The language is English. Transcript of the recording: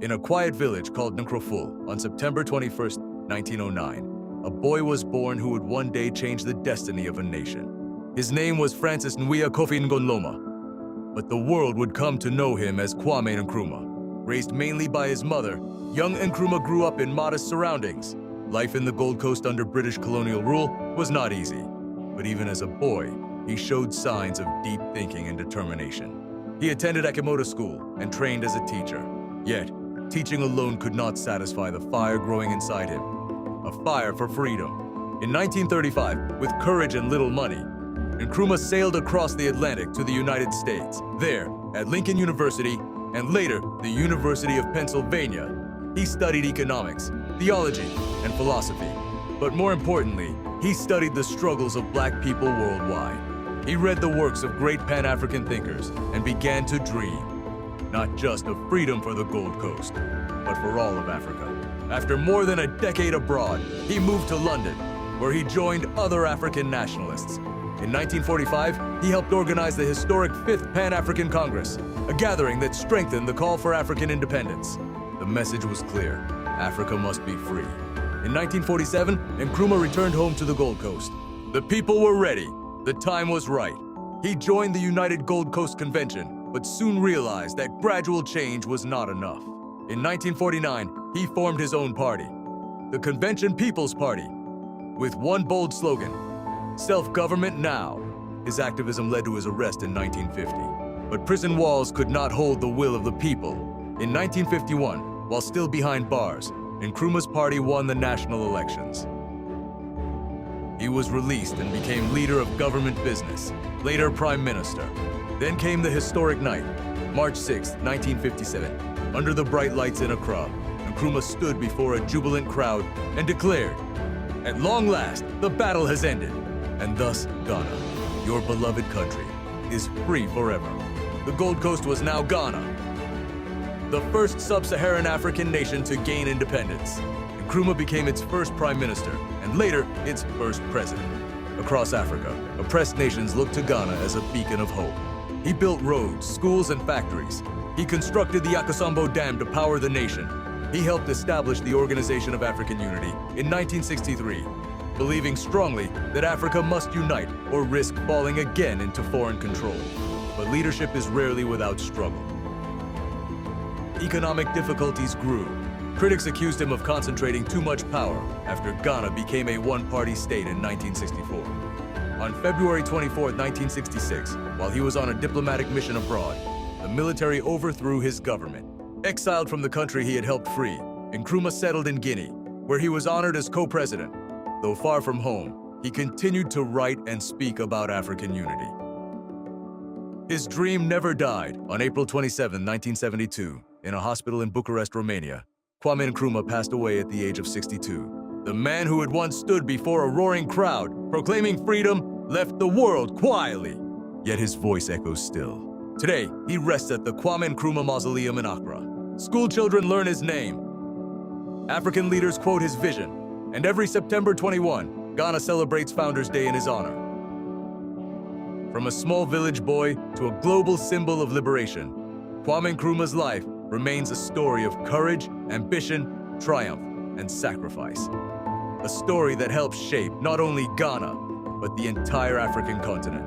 In a quiet village called Nkrumah on September 21st, 1909, a boy was born who would one day change the destiny of a nation. His name was Francis Nwia Kofi Ngonloma, but the world would come to know him as Kwame Nkrumah. Raised mainly by his mother, young Nkrumah grew up in modest surroundings. Life in the Gold Coast under British colonial rule was not easy, but even as a boy, he showed signs of deep thinking and determination. He attended Akimoto School and trained as a teacher. Yet, teaching alone could not satisfy the fire growing inside him, a fire for freedom. In 1935, with courage and little money, Nkrumah sailed across the Atlantic to the United States. There, at Lincoln University, and later the University of Pennsylvania, he studied economics, theology, and philosophy. But more importantly, he studied the struggles of Black people worldwide. He read the works of great Pan-African thinkers and began to dream, not just of freedom for the Gold Coast, but for all of Africa. After more than a decade abroad, he moved to London, where he joined other African nationalists. In 1945, he helped organize the historic 5th Pan-African Congress, a gathering that strengthened the call for African independence. The message was clear: Africa must be free. In 1947, Nkrumah returned home to the Gold Coast. The people were ready. The time was right. He joined the United Gold Coast Convention, but soon realized that gradual change was not enough. In 1949, he formed his own party, the Convention People's Party, with one bold slogan: self-government now. His activism led to his arrest in 1950. But prison walls could not hold the will of the people. In 1951, while still behind bars, Nkrumah's party won the national elections. He was released and became leader of government business, later prime minister. Then came the historic night, March 6, 1957. Under the bright lights in Accra, Nkrumah stood before a jubilant crowd and declared, "At long last, the battle has ended, and thus Ghana, your beloved country, is free forever." The Gold Coast was now Ghana, the first sub-Saharan African nation to gain independence. Nkrumah became its first prime minister, and later, its first president. Across Africa, oppressed nations looked to Ghana as a beacon of hope. He built roads, schools, and factories. He constructed the Akosombo Dam to power the nation. He helped establish the Organization of African Unity in 1963, believing strongly that Africa must unite or risk falling again into foreign control. But leadership is rarely without struggle. Economic difficulties grew. Critics accused him of concentrating too much power after Ghana became a one-party state in 1964. On February 24, 1966, while he was on a diplomatic mission abroad, the military overthrew his government. Exiled from the country he had helped free, Nkrumah settled in Guinea, where he was honored as co-president. Though far from home, he continued to write and speak about African unity. His dream never died. On April 27, 1972, in a hospital in Bucharest, Romania, Kwame Nkrumah passed away at the age of 62. The man who had once stood before a roaring crowd, proclaiming freedom, left the world quietly. Yet his voice echoes still. Today, he rests at the Kwame Nkrumah Mausoleum in Accra. School children learn his name. African leaders quote his vision. And every September 21, Ghana celebrates Founders Day in his honor. From a small village boy to a global symbol of liberation, Kwame Nkrumah's life remains a story of courage, ambition, triumph, and sacrifice. A story that helps shape not only Ghana, but the entire African continent.